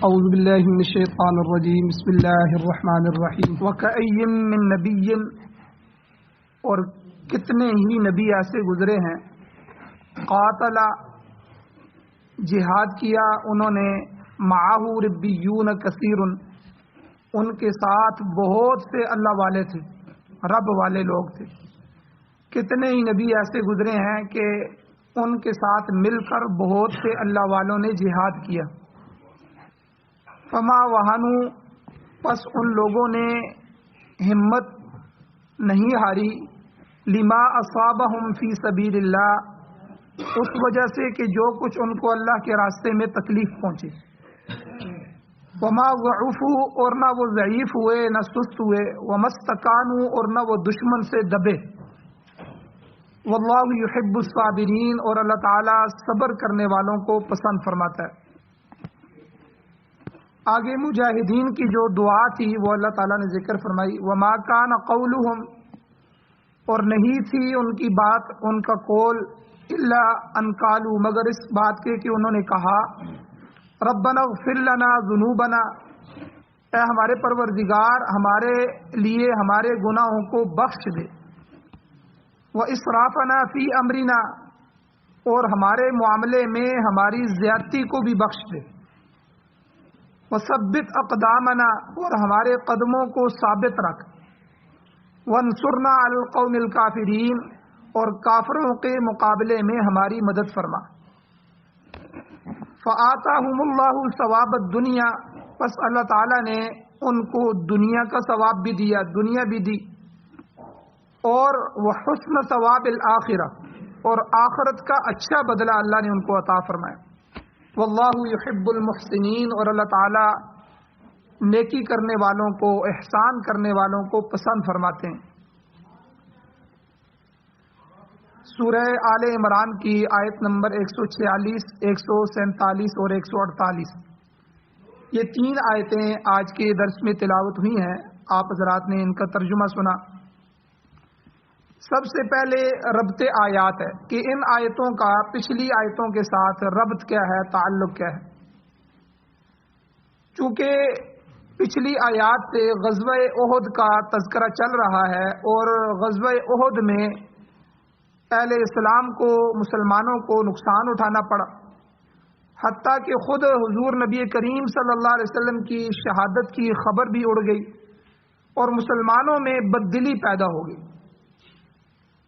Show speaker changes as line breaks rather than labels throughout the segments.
اعوذ باللہ من الشیطان الرجیم بسم اللہ الرحمن الرحیم وَكَأَيٍّ مِّن نَبِيٍّ اور کتنے ہی نبی ایسے گزرے ہیں قاتل جہاد کیا انہوں نے معہ ربیون کثیر ان کے ساتھ بہت سے اللہ والے تھے، رب والے لوگ تھے۔ کتنے ہی نبی ایسے گزرے ہیں کہ ان کے ساتھ مل کر بہت سے اللہ والوں نے جہاد کیا۔ فما وہنوا پس ان لوگوں نے ہمت نہیں ہاری لما اصابہم فی سبیل اللہ اس وجہ سے کہ جو کچھ ان کو اللہ کے راستے میں تکلیف پہنچے۔ وما ضعفوا اور نہ وہ ضعیف ہوئے نہ سست ہوئے، وما استکانوا اور نہ وہ دشمن سے دبے۔ واللہ یحب الصابرین اور اللہ تعالیٰ صبر کرنے والوں کو پسند فرماتا ہے۔ آگے مجاہدین کی جو دعا تھی وہ اللہ تعالیٰ نے ذکر فرمائی، وما کان قولہم اور نہیں تھی ان کی بات، ان کا قول، الا ان قالوا مگر اس بات کے کہ انہوں نے کہا ربنا اغفر لنا ذنوبنا اے ہمارے پروردگار ہمارے لیے ہمارے گناہوں کو بخش دے، واسرافنا فی امرنا اور ہمارے معاملے میں ہماری زیادتی کو بھی بخش دے، وثبت اقدامنا اور ہمارے قدموں کو ثابت رکھ، وانصرنا علی القوم الکافرین اور کافروں کے مقابلے میں ہماری مدد فرما۔ فآتاہم اللہ ثواب الدنیا پس اللہ تعالیٰ نے ان کو دنیا کا ثواب بھی دیا، دنیا بھی دی، اور وحسن ثواب الآخرہ اور آخرت کا اچھا بدلہ اللہ نے ان کو عطا فرمایا۔ واللہ یحب المحسنین اور اللہ تعالیٰ نیکی کرنے والوں کو، احسان کرنے والوں کو پسند فرماتے ہیں۔ سورہ آل عمران کی آیت نمبر 146، 147 اور 148 یہ 3 آیتیں آج کے درس میں تلاوت ہوئی ہیں، آپ حضرات نے ان کا ترجمہ سنا۔ سب سے پہلے ربط آیات ہے کہ ان آیتوں کا پچھلی آیتوں کے ساتھ ربط کیا ہے، تعلق کیا ہے۔ چونکہ پچھلی آیات سے غزوہ احد کا تذکرہ چل رہا ہے اور غزوہ احد میں اہل اسلام کو، مسلمانوں کو نقصان اٹھانا پڑا، حتیٰ کہ خود حضور نبی کریم صلی اللہ علیہ وسلم کی شہادت کی خبر بھی اڑ گئی اور مسلمانوں میں بددلی پیدا ہو گئی۔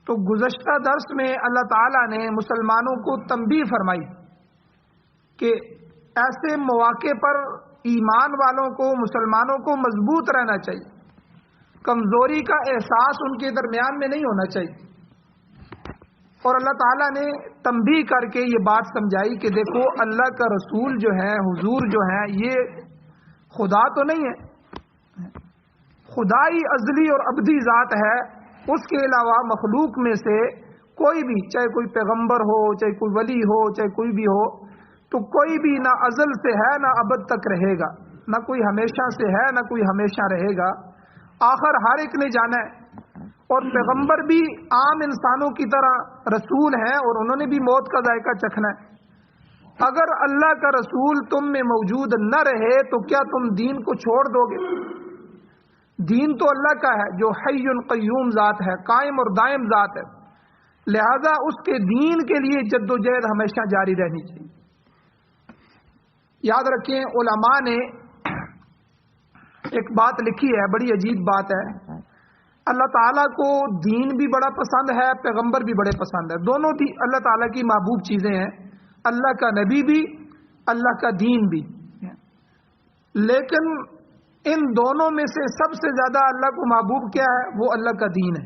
تو گزشتہ درس میں اللہ تعالیٰ نے مسلمانوں کو تنبیہ فرمائی کہ ایسے مواقع پر ایمان والوں کو، مسلمانوں کو مضبوط رہنا چاہیے، کمزوری کا احساس ان کے درمیان میں نہیں ہونا چاہیے۔ اور اللہ تعالیٰ نے تنبیہ کر کے یہ بات سمجھائی کہ دیکھو اللہ کا رسول جو ہے، حضور جو ہے، یہ خدا تو نہیں ہے، خدائی ازلی اور ابدی ذات ہے، اس کے علاوہ مخلوق میں سے کوئی بھی، چاہے کوئی پیغمبر ہو، چاہے کوئی ولی ہو، چاہے کوئی بھی ہو، تو کوئی بھی نہ ازل سے ہے نہ ابد تک رہے گا، نہ کوئی ہمیشہ سے ہے نہ کوئی ہمیشہ رہے گا، آخر ہر ایک نے جانا ہے۔ اور پیغمبر بھی عام انسانوں کی طرح رسول ہیں اور انہوں نے بھی موت کا ذائقہ چکھنا ہے۔ اگر اللہ کا رسول تم میں موجود نہ رہے تو کیا تم دین کو چھوڑ دو گے؟ دین تو اللہ کا ہے جو حی قیوم ذات ہے، قائم اور دائم ذات ہے، لہذا اس کے دین کے لیے جد و جہد ہمیشہ جاری رہنی چاہیے۔ یاد رکھیں علماء نے ایک بات لکھی ہے، بڑی عجیب بات ہے، اللہ تعالیٰ کو دین بھی بڑا پسند ہے، پیغمبر بھی بڑے پسند ہے، دونوں بھی اللہ تعالیٰ کی محبوب چیزیں ہیں، اللہ کا نبی بھی، اللہ کا دین بھی، لیکن ان دونوں میں سے سب سے زیادہ اللہ کو محبوب کیا ہے؟ وہ اللہ کا دین ہے،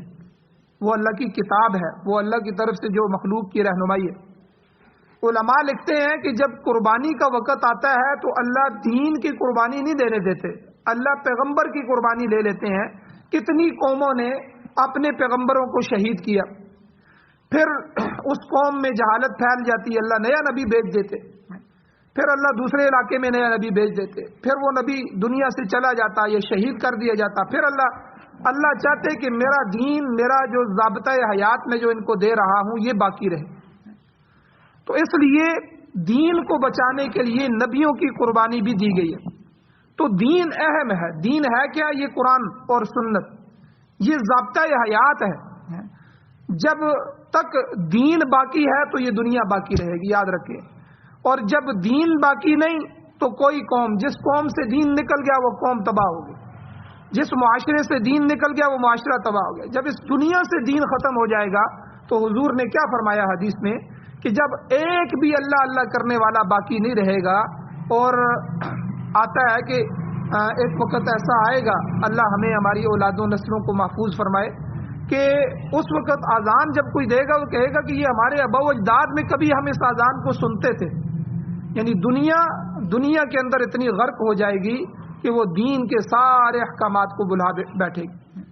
وہ اللہ کی کتاب ہے، وہ اللہ کی طرف سے جو مخلوق کی رہنمائی ہے۔ علماء لکھتے ہیں کہ جب قربانی کا وقت آتا ہے تو اللہ دین کی قربانی نہیں دینے دیتے، اللہ پیغمبر کی قربانی لے لیتے ہیں۔ کتنی قوموں نے اپنے پیغمبروں کو شہید کیا، پھر اس قوم میں جہالت پھیل جاتی، اللہ نیا نبی بھیج دیتے، پھر اللہ دوسرے علاقے میں نیا نبی بھیج دیتے، پھر وہ نبی دنیا سے چلا جاتا یا شہید کر دیا جاتا، پھر اللہ چاہتے کہ میرا دین، میرا جو ضابطۂ حیات میں جو ان کو دے رہا ہوں یہ باقی رہے۔ تو اس لیے دین کو بچانے کے لیے نبیوں کی قربانی بھی دی گئی ہے. تو دین اہم ہے. دین ہے کیا؟ یہ قرآن اور سنت، یہ ضابطہ حیات ہے. جب تک دین باقی ہے تو یہ دنیا باقی رہے گی، یاد رکھیں. اور جب دین باقی نہیں تو کوئی قوم، جس قوم سے دین نکل گیا وہ قوم تباہ ہو گئی، جس معاشرے سے دین نکل گیا وہ معاشرہ تباہ ہو گیا. جب اس دنیا سے دین ختم ہو جائے گا تو حضور نے کیا فرمایا حدیث میں کہ جب ایک بھی اللہ اللہ کرنے والا باقی نہیں رہے گا. اور آتا ہے کہ ایک وقت ایسا آئے گا، اللہ ہمیں ہماری اولاد و نسلوں کو محفوظ فرمائے، کہ اس وقت اذان جب کوئی دے گا وہ کہے گا کہ یہ ہمارے آباء و اجداد میں کبھی ہم اس اذان کو سنتے تھے. یعنی دنیا کے اندر اتنی غرق ہو جائے گی کہ وہ دین کے سارے احکامات کو بلا بیٹھے گی.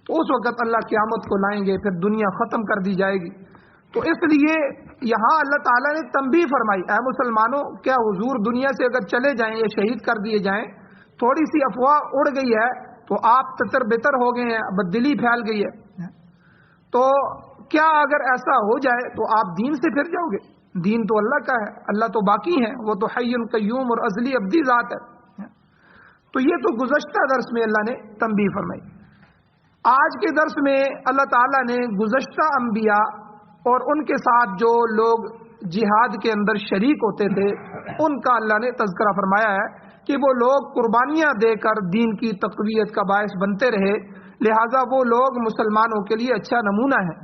تو اس وقت اللہ قیامت کو لائیں گے، پھر دنیا ختم کر دی جائے گی. تو اس لیے یہاں اللہ تعالیٰ نے تنبیہ فرمائی، اے مسلمانوں، کیا حضور دنیا سے اگر چلے جائیں یا شہید کر دیے جائیں، تھوڑی سی افواہ اڑ گئی ہے تو آپ تتر بتر ہو گئے ہیں، بددلی پھیل گئی ہے، تو کیا اگر ایسا ہو جائے تو آپ دین سے پھر جاؤ گے؟ دین تو اللہ کا ہے، اللہ تو باقی ہے، وہ تو حی قیوم اور ازلی ابدی ذات ہے. تو یہ تو گزشتہ درس میں اللہ نے تنبیہ فرمائی. آج کے درس میں اللہ تعالیٰ نے گزشتہ انبیاء اور ان کے ساتھ جو لوگ جہاد کے اندر شریک ہوتے تھے ان کا اللہ نے تذکرہ فرمایا ہے کہ وہ لوگ قربانیاں دے کر دین کی تقویت کا باعث بنتے رہے، لہٰذا وہ لوگ مسلمانوں کے لیے اچھا نمونہ ہیں،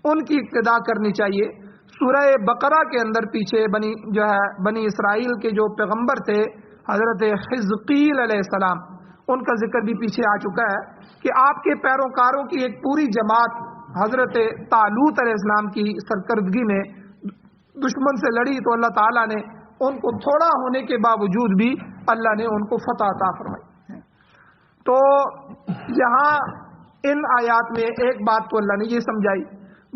ان کی اقتداء کرنی چاہیے. سورہ بقرہ کے اندر پیچھے بنی اسرائیل کے جو پیغمبر تھے حضرت حزقیل علیہ السلام، ان کا ذکر بھی پیچھے آ چکا ہے کہ آپ کے پیروکاروں کی ایک پوری جماعت حضرت طالوت علیہ السلام کی سرکردگی میں دشمن سے لڑی، تو اللہ تعالیٰ نے ان کو تھوڑا ہونے کے باوجود بھی اللہ نے ان کو فتح عطا فرمائی. تو یہاں ان آیات میں ایک بات تو اللہ نے یہ سمجھائی.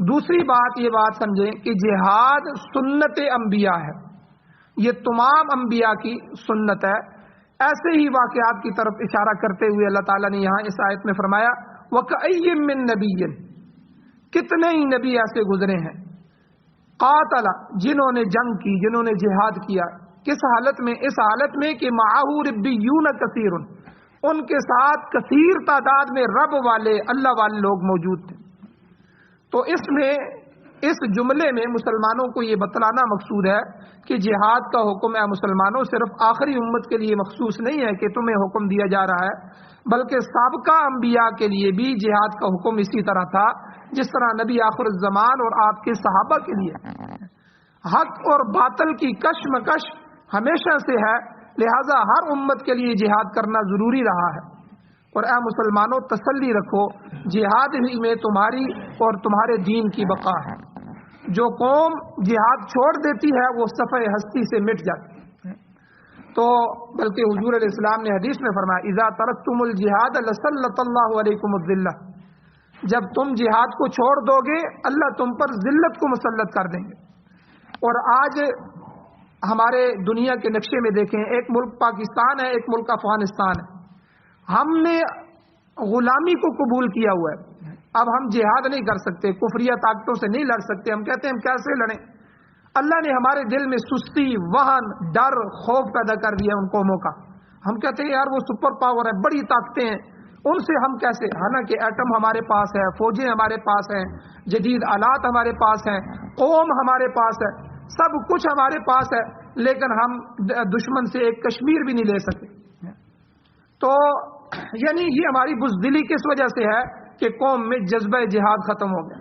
دوسری بات یہ بات سمجھیں کہ جہاد سنت انبیاء ہے، یہ تمام انبیاء کی سنت ہے. ایسے ہی واقعات کی طرف اشارہ کرتے ہوئے اللہ تعالیٰ نے یہاں اس آیت میں فرمایا وَكَأَيٍّ مِّن نَبِيٍّ، کتنے ہی نبی ایسے گزرے ہیں، قاتل، جنہوں نے جنگ کی، جنہوں نے جہاد کیا. کس حالت میں؟ اس حالت میں کہ معه ربیون کثیر، ان کے ساتھ کثیر تعداد میں رب والے، اللہ والے لوگ موجود تھے. تو اس جملے میں مسلمانوں کو یہ بتلانا مقصود ہے کہ جہاد کا حکم ہے مسلمانوں صرف آخری امت کے لیے مخصوص نہیں ہے کہ تمہیں حکم دیا جا رہا ہے، بلکہ سابقہ انبیاء کے لیے بھی جہاد کا حکم اسی طرح تھا جس طرح نبی آخر الزمان اور آپ کے صحابہ کے لیے. حق اور باطل کی کشمکش ہمیشہ سے ہے، لہذا ہر امت کے لیے جہاد کرنا ضروری رہا ہے. اور اے مسلمانوں، تسلی رکھو، جہاد ہی میں تمہاری اور تمہارے دین کی بقا ہے. جو قوم جہاد چھوڑ دیتی ہے وہ صفحہ ہستی سے مٹ جاتی ہے. تو بلکہ حضور علیہ السلام نے حدیث میں فرمایا اذا ترکتم الجہاد لسلط اللہ علیکم الذلہ، جب تم جہاد کو چھوڑ دو گے اللہ تم پر ذلت کو مسلط کر دیں گے. اور آج ہمارے دنیا کے نقشے میں دیکھیں، ایک ملک پاکستان ہے، ایک ملک افغانستان ہے. ہم نے غلامی کو قبول کیا ہوا ہے. اب ہم جہاد نہیں کر سکتے، کفریہ طاقتوں سے نہیں لڑ سکتے. ہم کہتے ہیں ہم کیسے لڑیں؟ اللہ نے ہمارے دل میں سستی، وہن، ڈر، خوف پیدا کر دیا ان قوموں کا. ہم کہتے ہیں یار وہ سپر پاور ہے، بڑی طاقتیں ہیں، ان سے ہم کیسے؟ حالانکہ ایٹم ہمارے پاس ہے، فوجیں ہمارے پاس ہیں، جدید آلات ہمارے پاس ہیں، قوم ہمارے پاس ہے، سب کچھ ہمارے پاس ہے، لیکن ہم دشمن سے ایک کشمیر بھی نہیں لے سکتے. تو یعنی یہ ہماری بزدلی کس وجہ سے ہے کہ قوم میں جذبہ جہاد ختم ہو گیا.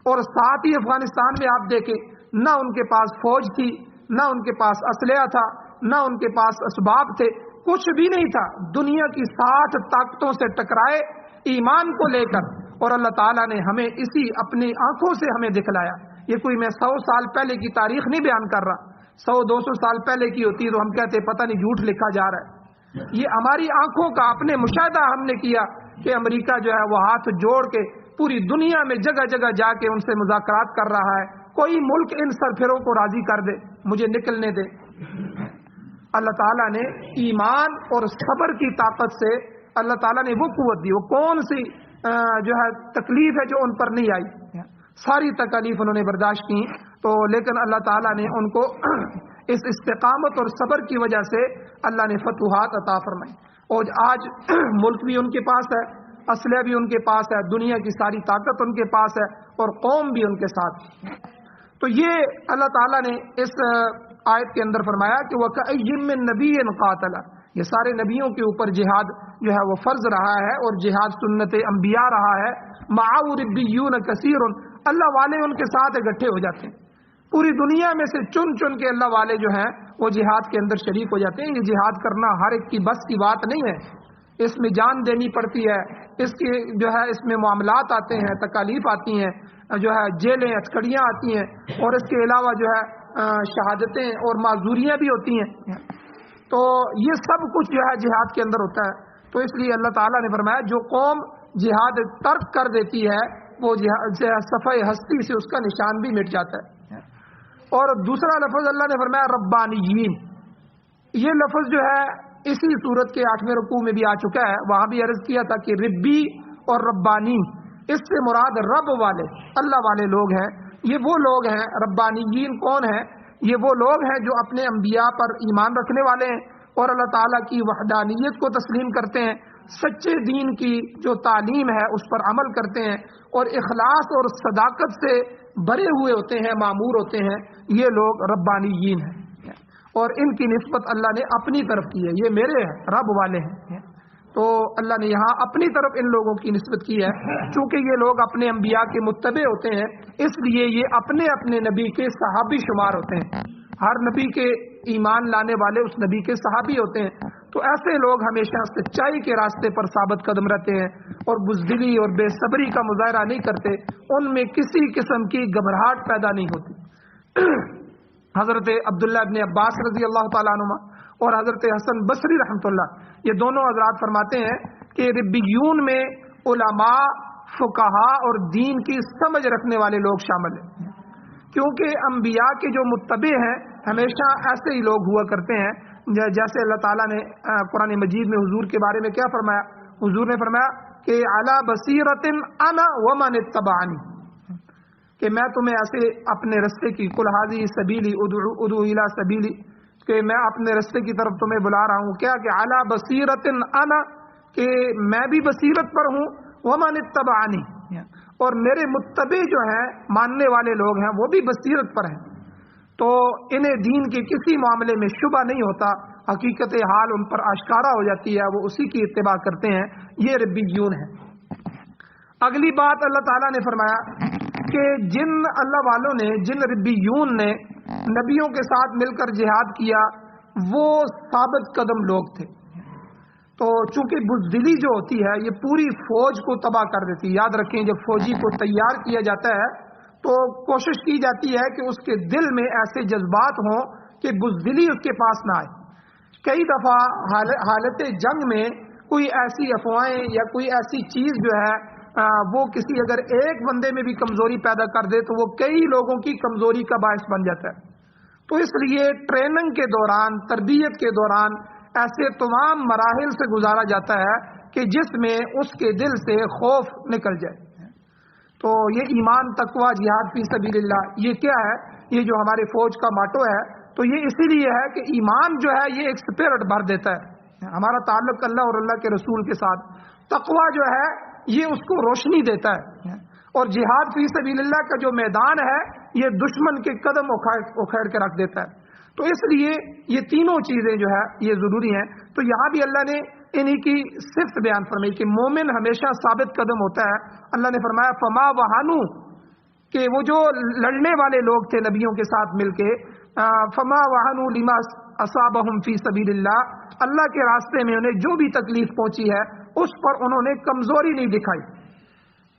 اور ساتھ ہی افغانستان میں آپ دیکھیں، نہ ان کے پاس فوج تھی، نہ ان کے پاس اسلحہ تھا، نہ ان کے پاس اسباب تھے، کچھ بھی نہیں تھا. دنیا کی 60 طاقتوں سے ٹکرائے ایمان کو لے کر، اور اللہ تعالیٰ نے ہمیں اسی اپنی آنکھوں سے ہمیں دکھلایا. یہ کوئی میں 100 سال پہلے کی تاریخ نہیں بیان کر رہا، 100-200 سال پہلے کی ہوتی تو ہم کہتے پتہ نہیں جھوٹ لکھا جا رہا ہے. یہ ہماری آنکھوں کا اپنے مشاہدہ ہم نے کیا کہ امریکہ جو ہے وہ ہاتھ جوڑ کے پوری دنیا میں جگہ جگہ جا کے ان سے مذاکرات کر رہا ہے. کوئی ملک ان سرفروں کو راضی کر دے، مجھے نکلنے دے. اللہ تعالیٰ نے ایمان اور صبر کی طاقت سے اللہ تعالیٰ نے وہ قوت دی. وہ کون سی جو ہے تکلیف ہے جو ان پر نہیں آئی؟ ساری تکالیف انہوں نے برداشت کی. تو تو لیکن اللہ تعالیٰ نے ان کو اس استقامت اور صبر کی وجہ سے اللہ نے فتوحات عطا فرمائی، اور آج ملک بھی ان کے پاس ہے، اسلحہ بھی ان کے پاس ہے، دنیا کی ساری طاقت ان کے پاس ہے، اور قوم بھی ان کے ساتھ۔ تو یہ اللہ تعالیٰ نے اس آیت کے اندر فرمایا کہ وَكَأَيٍّ مِّن نَبِيٍّ قَاتَلَ، یہ سارے نبیوں کے اوپر جہاد جو ہے وہ فرض رہا ہے، اور جہاد سنت انبیاء رہا ہے۔ مَعَهُ رِبِّيُّونَ كَثِيرٌ، اللہ والے ان کے ساتھ اکٹھے ہو جاتے ہیں، پوری دنیا میں سے چن چن کے اللہ والے جو ہیں وہ جہاد کے اندر شریک ہو جاتے ہیں۔ یہ جہاد کرنا ہر ایک کی بس کی بات نہیں ہے، اس میں جان دینی پڑتی ہے، اس کے جو ہے اس میں معاملات آتے ہیں، تکالیف آتی ہیں، جو ہے جیلیں اٹکڑیاں آتی ہیں، اور اس کے علاوہ جو ہے شہادتیں اور معذوریاں بھی ہوتی ہیں۔ تو یہ سب کچھ جو ہے جہاد کے اندر ہوتا ہے۔ تو اس لیے اللہ تعالیٰ نے فرمایا جو قوم جہاد ترک کر دیتی ہے وہ صفحہ ہستی سے اس کا نشان بھی مٹ جاتا ہے۔ اور دوسرا لفظ اللہ نے فرمایا ربانیین، یہ لفظ جو ہے اسی صورت کے 8ویں رکوع میں بھی آ چکا ہے، وہاں بھی عرض کیا تھا کہ ربی اور ربانی، اس سے مراد رب والے اللہ والے لوگ ہیں۔ یہ وہ لوگ ہیں، ربانیین کون ہیں؟ یہ وہ لوگ ہیں جو اپنے انبیاء پر ایمان رکھنے والے ہیں اور اللہ تعالیٰ کی وحدانیت کو تسلیم کرتے ہیں، سچے دین کی جو تعلیم ہے اس پر عمل کرتے ہیں، اور اخلاص اور صداقت سے بھرے ہوئے ہوتے ہیں، معمور ہوتے ہیں۔ یہ لوگ ربانیین ہیں، اور ان کی نسبت اللہ نے اپنی طرف کی ہے، یہ میرے ہیں، رب والے ہیں۔ تو اللہ نے یہاں اپنی طرف ان لوگوں کی نسبت کی ہے، چونکہ یہ لوگ اپنے انبیاء کے متبع ہوتے ہیں، اس لیے یہ اپنے اپنے نبی کے صحابی شمار ہوتے ہیں۔ ہر نبی کے ایمان لانے والے اس نبی کے صحابی ہوتے ہیں۔ تو ایسے لوگ ہمیشہ سچائی کے راستے پر ثابت قدم رہتے ہیں، اور بزدلی اور بے صبری کا مظاہرہ نہیں کرتے، ان میں کسی قسم کی گھبراہٹ پیدا نہیں ہوتی۔ حضرت عبداللہ ابن عباس رضی اللہ تعالیٰ عنہ اور حضرت حسن بصری رحمۃ اللہ، یہ دونوں حضرات فرماتے ہیں کہ ربیون میں علماء، فقہا اور دین کی سمجھ رکھنے والے لوگ شامل ہیں، کیونکہ انبیاء کے جو متبع ہیں ہمیشہ ایسے ہی لوگ ہوا کرتے ہیں۔ جیسے اللہ تعالیٰ نے قرآن مجید میں حضور کے بارے میں کیا فرمایا؟ حضور نے فرمایا کہ علی بصیرۃ انا ومن اتبعنی، کہ میں تمہیں ایسے اپنے رستے کی، قل ھذہ سبیلی ادعو الی سبیلی، کہ میں اپنے رستے کی طرف تمہیں بلا رہا ہوں، کیا کہ علی بصیرۃ انا، کہ میں بھی بصیرت پر ہوں، ومن اتبعنی، اور میرے متبع جو ہیں ماننے والے لوگ ہیں وہ بھی بصیرت پر ہیں۔ تو انہیں دین کے کسی معاملے میں شبہ نہیں ہوتا، حقیقت حال ان پر آشکارا ہو جاتی ہے، وہ اسی کی اتباع کرتے ہیں۔ یہ ربیون ہیں۔ اگلی بات اللہ تعالیٰ نے فرمایا کہ جن اللہ والوں نے، جن ربیون نے نبیوں کے ساتھ مل کر جہاد کیا، وہ ثابت قدم لوگ تھے۔ تو چونکہ بزدلی جو ہوتی ہے یہ پوری فوج کو تباہ کر دیتی ہے۔ یاد رکھیں جب فوجی کو تیار کیا جاتا ہے تو کوشش کی جاتی ہے کہ اس کے دل میں ایسے جذبات ہوں کہ بزدلی اس کے پاس نہ آئے۔ کئی دفعہ حالت جنگ میں کوئی ایسی افواہیں یا کوئی ایسی چیز جو ہے وہ کسی اگر ایک بندے میں بھی کمزوری پیدا کر دے تو وہ کئی لوگوں کی کمزوری کا باعث بن جاتا ہے۔ تو اس لیے ٹریننگ کے دوران، تربیت کے دوران ایسے تمام مراحل سے گزارا جاتا ہے کہ جس میں اس کے دل سے خوف نکل جائے۔ تو یہ ایمان، تقوی، جہاد فی سبیل اللہ، یہ کیا ہے؟ یہ جو ہمارے فوج کا ماٹو ہے، تو یہ اسی لیے ہے کہ ایمان جو ہے یہ ایک اسپرٹ بھر دیتا ہے ہمارا تعلق اللہ اور اللہ کے رسول کے ساتھ۔ تقوی جو ہے یہ اس کو روشنی دیتا ہے، اور جہاد فی سبیل اللہ کا جو میدان ہے یہ دشمن کے قدم اکھیڑ کے رکھ دیتا ہے۔ تو اس لیے یہ تینوں چیزیں جو ہے یہ ضروری ہیں۔ تو یہاں بھی اللہ نے انہی کی صفت بیان فرمائی کہ مومن ہمیشہ ثابت قدم ہوتا ہے۔ اللہ نے فرمایا فما وہانو، کہ وہ جو لڑنے والے لوگ تھے نبیوں کے ساتھ مل کے، فما وہانو لما اصابہم فی سبیل اللہ، اللہ کے راستے میں انہیں جو بھی تکلیف پہنچی ہے اس پر انہوں نے کمزوری نہیں دکھائی۔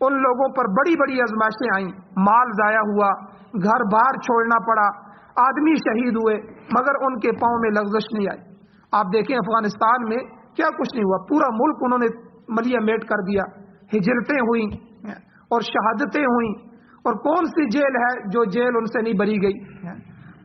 ان لوگوں پر بڑی بڑی آزمائشیں آئیں، مال ضائع ہوا، گھر بار چھوڑنا پڑا، آدمی شہید ہوئے، مگر ان کے پاؤں میں لغزش نہیں آئی۔ آپ دیکھیں افغانستان میں کیا کچھ نہیں ہوا، پورا ملک انہوں نے ملیا میٹ کر دیا، ہجرتیں ہوئیں اور شہادتیں ہوئیں، اور کون سی جیل ہے جو جیل ان سے نہیں بری گئی،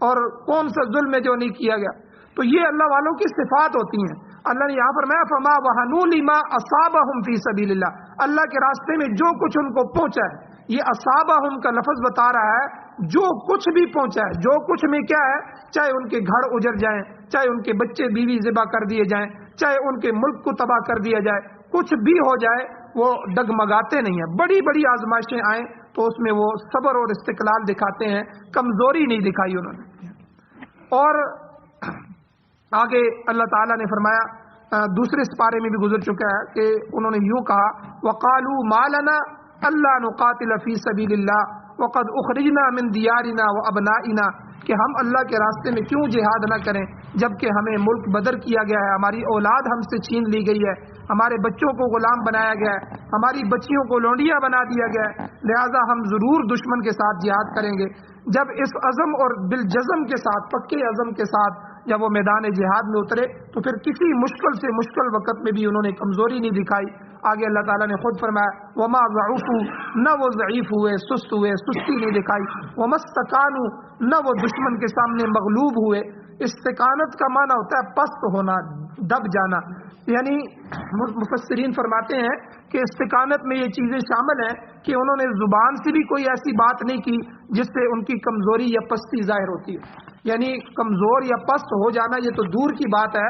اور کون سا ظلم ہے جو نہیں کیا گیا۔ تو یہ اللہ والوں کی صفات ہوتی ہیں۔ اللہ نے یہاں فرمایا فما وہنوا لما اصابہم فی سبیل اللہ، اللہ کے راستے میں جو کچھ ان کو پہنچا ہے یہ اصابہم کا لفظ بتا رہا ہے جو کچھ بھی پہنچا ہے، جو کچھ میں کیا ہے، چاہے ان کے گھر اجڑ جائیں، چاہے ان کے بچے بیوی ذبح کر دیے جائیں، چاہے ان کے ملک کو تباہ کر دیا جائے، کچھ بھی ہو جائے وہ ڈگمگاتے نہیں ہیں. بڑی بڑی آزمائشیں آئیں تو اس میں وہ صبر اور استقلال دکھاتے ہیں، کمزوری نہیں دکھائی انہوں نے. اور آگے اللہ تعالیٰ نے فرمایا، دوسرے سپارے میں بھی گزر چکا ہے کہ انہوں نے یوں کہا، وَقَالُوا مَا لَنَا أَلَّا نُقَاتِلَ فِي سَبِيلِ اللَّهِ وَقَدْ أُخْرِجْنَا مِنْ دِيَارِنَا وَأَبْنَائِنَا، کہ ہم اللہ کے راستے میں کیوں جہاد نہ کریں جبکہ ہمیں ملک بدر کیا گیا ہے، ہماری اولاد ہم سے چھین لی گئی ہے، ہمارے بچوں کو غلام بنایا گیا ہے، ہماری بچیوں کو لونڈیاں بنا دیا گیا ہے، لہذا ہم ضرور دشمن کے ساتھ جہاد کریں گے. جب اس عزم اور بالجزم کے ساتھ، پکے عزم کے ساتھ جب وہ میدان جہاد میں اترے تو پھر کسی مشکل سے مشکل وقت میں بھی انہوں نے کمزوری نہیں دکھائی. آگے اللہ تعالیٰ نے خود فرمایا، وما ضعفوا، نہ وہ ضعیف ہوئے، سست ہوئے، سستی نہیں دکھائی، وما استکانوا، نہ وہ دشمن کے سامنے مغلوب ہوئے. استقامت کا معنی ہوتا ہے پست ہونا، دب جانا. یعنی مفسرین فرماتے ہیں کہ استقامت میں یہ چیزیں شامل ہیں کہ انہوں نے زبان سے بھی کوئی ایسی بات نہیں کی جس سے ان کی کمزوری یا پستی ظاہر ہوتی ہے. یعنی کمزور یا پست ہو جانا یہ تو دور کی بات ہے،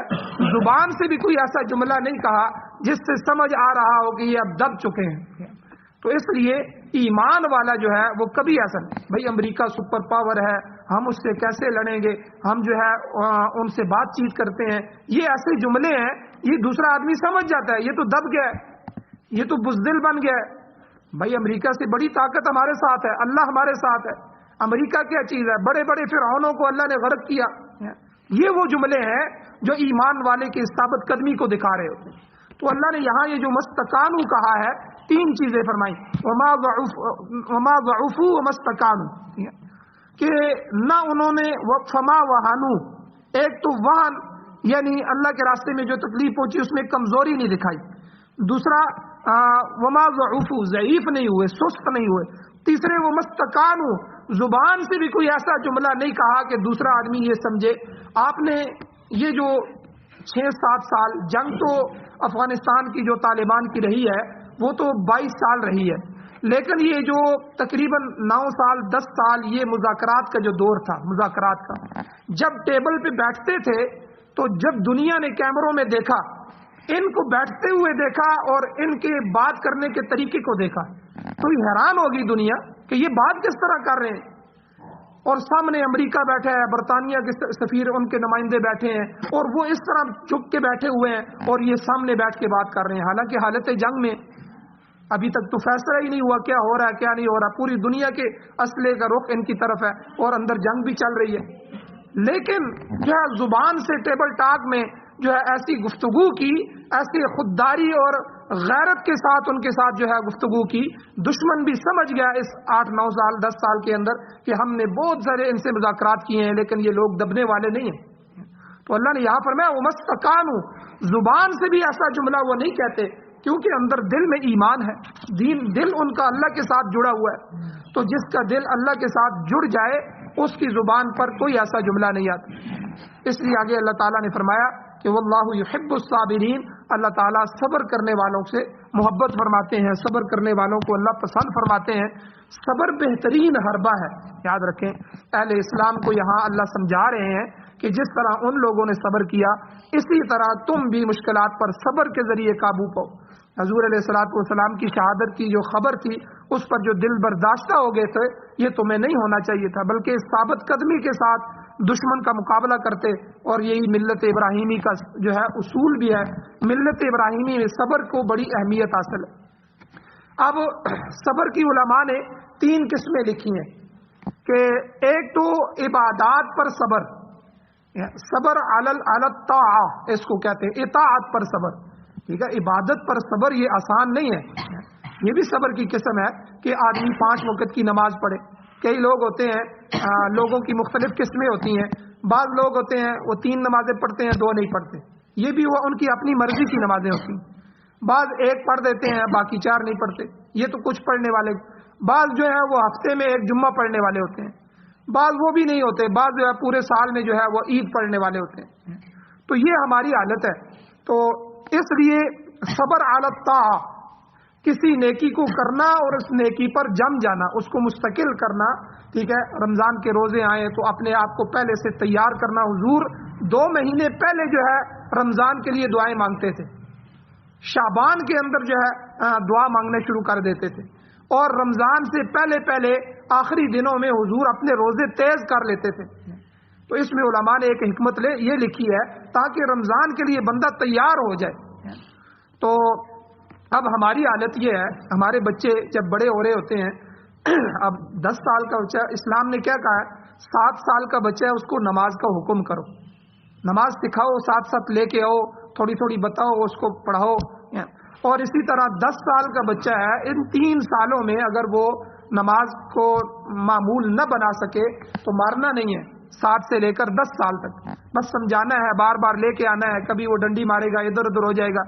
زبان سے بھی کوئی ایسا جملہ نہیں کہا جس سے سمجھ آ رہا ہو کہ یہ اب دب چکے ہیں. تو اس لیے ایمان والا جو ہے وہ کبھی ایسا نہیں، بھائی امریکہ سپر پاور ہے، ہم اس سے کیسے لڑیں گے، ہم جو ہے ان سے بات چیت کرتے ہیں، یہ ایسے جملے ہیں یہ دوسرا آدمی سمجھ جاتا ہے یہ تو دب گیا ہے، یہ تو بزدل بن گیا ہے. بھائی امریکہ سے بڑی طاقت ہمارے ساتھ ہے، اللہ ہمارے ساتھ ہے. امریکہ کیا چیز ہے، بڑے بڑے فرعونوں کو اللہ نے غرق کیا. یہ وہ جملے ہیں جو ایمان والے کی ثابت قدمی کو دکھا رہے ہوتے ہیں. تو اللہ نے یہاں یہ جو مستقانو کہا ہے، تین چیزیں فرمائی، وما ضعفوا وما استقانوا، کہ نہ انہوں نے فما وہانو، ایک تو وہن یعنی اللہ کے راستے میں جو تکلیف پہنچی اس میں کمزوری نہیں دکھائی، دوسرا وما ضعفوا، ضعیف نہیں ہوئے، سست نہیں ہوئے، تیسرے وہ مستقانو، زبان سے بھی کوئی ایسا جملہ نہیں کہا کہ دوسرا آدمی یہ سمجھے. آپ نے یہ جو 6-7 سال جنگ تو افغانستان کی جو طالبان کی رہی ہے وہ تو 22 سال رہی ہے، لیکن یہ جو تقریباً 9 سال 10 سال یہ مذاکرات کا جو دور تھا، مذاکرات کا، جب ٹیبل پہ بیٹھتے تھے تو جب دنیا نے کیمروں میں دیکھا، ان کو بیٹھتے ہوئے دیکھا اور ان کے بات کرنے کے طریقے کو دیکھا تو حیران ہوگی دنیا کہ یہ بات کس طرح کر رہے ہیں. اور سامنے امریکہ بیٹھا ہے، برطانیہ کے سفیر ان کے نمائندے بیٹھے ہیں اور وہ اس طرح چپ کے بیٹھے ہوئے ہیں اور یہ سامنے بیٹھ کے بات کر رہے ہیں. حالانکہ حالت جنگ میں ابھی تک تو فیصلہ ہی نہیں ہوا کیا ہو رہا ہے کیا نہیں ہو رہا، پوری دنیا کے اسلحے کا رخ ان کی طرف ہے اور اندر جنگ بھی چل رہی ہے. لیکن جو ہے زبان سے ٹیبل ٹاک میں جو ہے ایسی گفتگو کی، ایسی خودداری اور غیرت کے ساتھ ان کے ساتھ جو ہے گفتگو کی، دشمن بھی سمجھ گیا اس 8-9 سال 10 سال کے اندر کہ ہم نے بہت سارے ان سے مذاکرات کیے ہیں لیکن یہ لوگ دبنے والے نہیں ہیں. تو اللہ نے یہاں فرمایا ومستقانوا، زبان سے بھی ایسا جملہ وہ نہیں کہتے کیونکہ اندر دل میں ایمان ہے، دل ان کا اللہ کے ساتھ جڑا ہوا ہے. تو جس کا دل اللہ کے ساتھ جڑ جائے اس کی زبان پر کوئی ایسا جملہ نہیں آتا. اس لیے آگے اللہ تعالیٰ نے فرمایا کہ واللہ یحب الصابرین، اللہ تعالیٰ صبر کرنے والوں سے محبت فرماتے ہیں، صبر کرنے والوں کو اللہ پسند فرماتے ہیں. صبر بہترین حربہ ہے، یاد رکھیں. اہل اسلام کو یہاں اللہ سمجھا رہے ہیں کہ جس طرح ان لوگوں نے صبر کیا اسی طرح تم بھی مشکلات پر صبر کے ذریعے قابو پاؤ. حضور علیہ الصلوۃ والسلام کی شہادت کی جو خبر تھی اس پر جو دل برداشتہ ہو گئے تھے، یہ تمہیں نہیں ہونا چاہیے تھا، بلکہ ثابت قدمی کے ساتھ دشمن کا مقابلہ کرتے. اور یہی ملت ابراہیمی کا جو ہے اصول بھی ہے، ملت ابراہیمی میں صبر کو بڑی اہمیت حاصل ہے. اب صبر کی علماء نے 3 قسمیں لکھی ہیں کہ ایک تو عبادات پر صبر، صبر علی الطاعہ اس کو کہتے ہیں، اطاعت پر صبر. ٹھیک ہے، عبادت پر صبر یہ آسان نہیں ہے، یہ بھی صبر کی قسم ہے کہ آدمی 5 وقت کی نماز پڑھے. کئی لوگ ہوتے ہیں، لوگوں کی مختلف قسمیں ہوتی ہیں. بعض لوگ ہوتے ہیں وہ 3 نمازیں پڑھتے ہیں 2 نہیں پڑھتے، یہ بھی وہ ان کی اپنی مرضی کی نمازیں ہوتی ہیں. بعض 1 پڑھ دیتے ہیں باقی 4 نہیں پڑھتے، یہ تو کچھ پڑھنے والے. بعض جو ہے وہ ہفتے میں 1 جمعہ پڑھنے والے ہوتے ہیں، بعض وہ بھی نہیں ہوتے، بعض جو ہے پورے سال میں جو ہے وہ عید پڑھنے والے ہوتے ہیں. تو یہ ہماری حالت ہے. تو اس لیے صبر علی الطاعہ، کسی نیکی کو کرنا اور اس نیکی پر جم جانا، اس کو مستقل کرنا، ٹھیک ہے. رمضان کے روزے آئے تو اپنے آپ کو پہلے سے تیار کرنا. حضور 2 مہینے پہلے جو ہے رمضان کے لیے دعائیں مانگتے تھے، شعبان کے اندر جو ہے دعا مانگنے شروع کر دیتے تھے، اور رمضان سے پہلے پہلے آخری دنوں میں حضور اپنے روزے تیز کر لیتے تھے. تو اس میں علماء نے ایک حکمت یہ لکھی ہے تاکہ رمضان کے لیے بندہ تیار ہو جائے. تو اب ہماری حالت یہ ہے، ہمارے بچے جب بڑے ہو رہے ہوتے ہیں، اب 10 سال کا بچہ، اسلام نے کیا کہا ہے، 7 سال کا بچہ ہے اس کو نماز کا حکم کرو، نماز سکھاؤ، ساتھ ساتھ لے کے آؤ، تھوڑی تھوڑی بتاؤ، اس کو پڑھاؤ. اور اسی طرح 10 سال کا بچہ ہے، ان 3 سالوں میں اگر وہ نماز کو معمول نہ بنا سکے تو مارنا نہیں ہے، 7 سے لے کر 10 سال تک بس سمجھانا ہے، بار بار لے کے آنا ہے. کبھی وہ ڈنڈی مارے گا، ادھر ادھر ہو جائے گا،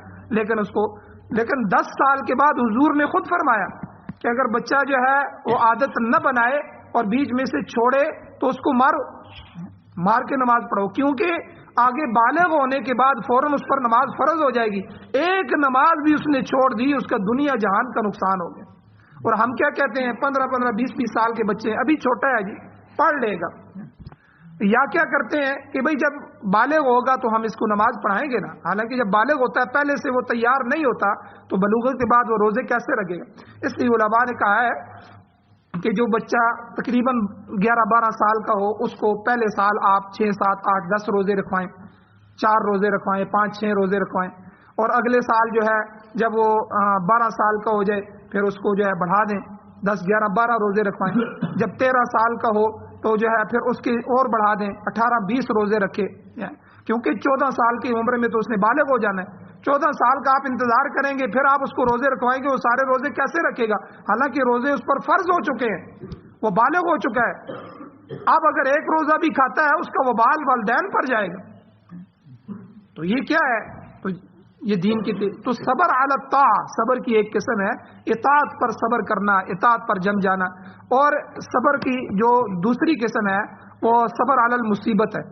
لیکن 10 سال کے بعد حضور نے خود فرمایا کہ اگر بچہ جو ہے وہ عادت نہ بنائے اور بیچ میں سے چھوڑے تو اس کو مار کے نماز پڑھو، کیونکہ آگے بالغ ہونے کے بعد فوراً اس پر نماز فرض ہو جائے گی. ایک نماز بھی اس نے چھوڑ دی، اس کا دنیا جہان کا نقصان ہو گیا. اور ہم کیا کہتے ہیں، 15 20 سال کے بچے ابھی چھوٹا ہے جی، پڑھ لے گا. یا کیا کرتے ہیں کہ بھئی جب بالغ ہوگا تو ہم اس کو نماز پڑھائیں گے نا، حالانکہ جب بالغ ہوتا ہے پہلے سے وہ تیار نہیں ہوتا تو بلوغت کے بعد وہ روزے کیسے رکھے گا. اس لیے علماء نے کہا ہے کہ جو بچہ تقریباً 11-12 سال کا ہو اس کو پہلے سال آپ 6 7 8 10 روزے رکھوائیں، 4 روزے رکھوائیں، 5 6 روزے رکھوائیں، اور اگلے سال جو ہے جب وہ 12 سال کا ہو جائے پھر اس کو جو ہے بڑھا دیں، 10 11 12 روزے رکھوائیں. جب 13 سال کا ہو تو جو ہے پھر اس کی اور بڑھا دیں، 18 20 روزے رکھے، کیونکہ 14 سال کی عمر میں تو اس نے بالغ ہو جانا ہے. 14 سال کا آپ انتظار کریں گے پھر آپ اس کو روزے رکھوائیں گے، وہ سارے روزے کیسے رکھے گا، حالانکہ روزے اس پر فرض ہو چکے ہیں، وہ بالغ ہو چکا ہے. اب اگر ایک روزہ بھی کھاتا ہے اس کا وبال والدین پر جائے گا. تو یہ کیا ہے، تو یہ دین کی تو صبر علی الطاعہ، صبر کی ایک قسم ہے اطاعت پر صبر کرنا، اطاعت پر جم جانا. اور صبر کی جو دوسری قسم ہے وہ صبر علی المصیبت ہے.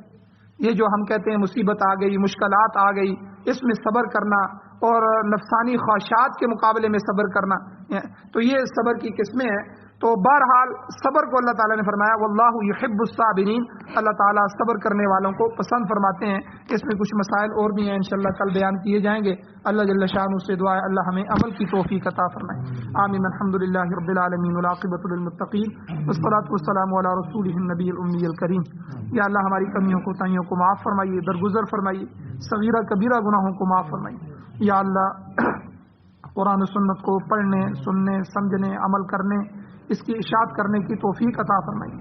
یہ جو ہم کہتے ہیں مصیبت آ گئی، مشکلات آ گئی، اس میں صبر کرنا اور نفسانی خواہشات کے مقابلے میں صبر کرنا، تو یہ صبر کی قسمیں ہیں. تو بہرحال صبر کو اللہ تعالیٰ نے فرمایا واللہ یحب الصابرین، اللہ تعالیٰ صبر کرنے والوں کو پسند فرماتے ہیں. اس میں کچھ مسائل اور بھی ہیں، انشاءاللہ کل بیان کیے جائیں گے. اللہ جل شانہ سے دعا ہے اللہ ہمیں عمل کی توفیق عطا فرمائے. آمین. الحمدللہ رب العالمین والعاقبۃ للمتقین والصلاۃ والسلام علی رسولہ النبی الامی الکریم. یا اللہ ہماری کمیوں کوتاہیوں کو معاف فرمائیے، درگزر فرمائیے، صغیرہ کبیرہ گناہوں کو معاف فرمائیے. یا اللہ قرآن و سنت کو پڑھنے، سننے، سمجھنے، عمل کرنے، اس کی اشاعت کرنے کی توفیق عطا فرمائیے.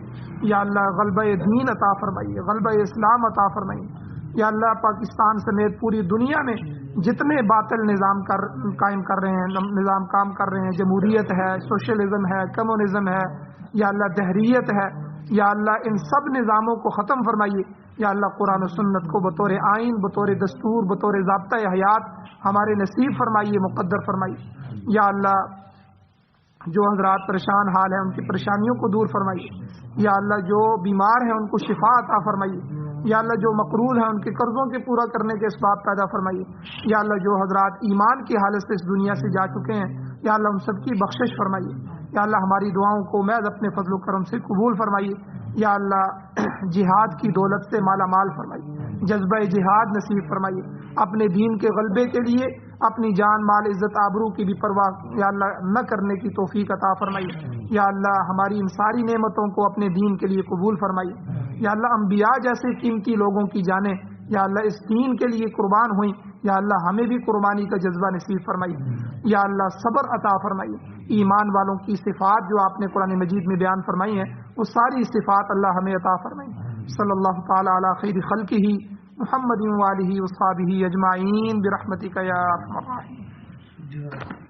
یا اللہ غلبہ دین عطا فرمائیے، غلبہ اسلام عطا فرمائیے. یا اللہ پاکستان سمیت پوری دنیا میں جتنے باطل نظام قائم کر رہے ہیں، نظام کام کر رہے ہیں، جمہوریت ہے، سوشلزم ہے، کمیونزم ہے، یا اللہ دہریت ہے، یا اللہ ان سب نظاموں کو ختم فرمائیے. یا اللہ قرآن و سنت کو بطور آئین، بطور دستور، بطور ضابطۂ حیات ہمارے نصیب فرمائیے، مقدر فرمائیے. یا اللہ جو حضرات پریشان حال ہیں ان کی پریشانیوں کو دور فرمائیے. یا اللہ جو بیمار ہیں ان کو شفا عطا فرمائیے. یا اللہ جو مقروض ہیں ان کے قرضوں کے پورا کرنے کے اسباب پیدا فرمائیے. یا اللہ جو حضرات ایمان کی حالت سے اس دنیا سے جا چکے ہیں یا اللہ ان سب کی بخشش فرمائیے. یا اللہ ہماری دعاؤں کو محض اپنے فضل و کرم سے قبول فرمائیے. یا اللہ جہاد کی دولت سے مالا مال فرمائیے، جذبہ جہاد نصیب فرمائیے. اپنے دین کے غلبے کے لیے اپنی جان مال عزت آبرو کی بھی پرواہ یا اللہ نہ کرنے کی توفیق عطا فرمائیے. یا اللہ ہماری ان ساری نعمتوں کو اپنے دین کے لیے قبول فرمائیے. یا اللہ انبیاء جیسے قیمتی لوگوں کی جانیں یا اللہ اس دین کے لیے قربان ہوئیں، یا اللہ ہمیں بھی قربانی کا جذبہ نصیب فرمائیے. یا اللہ صبر عطا فرمائیے. ایمان والوں کی صفات جو آپ نے قرآن مجید میں بیان فرمائی ہیں وہ ساری صفات اللہ ہمیں عطا فرمائیے. صلی اللہ تعالی علی خیر خلقہ محمد وآلہ وصحبہ اجمعین برحمتک یا ارحم الراحمین.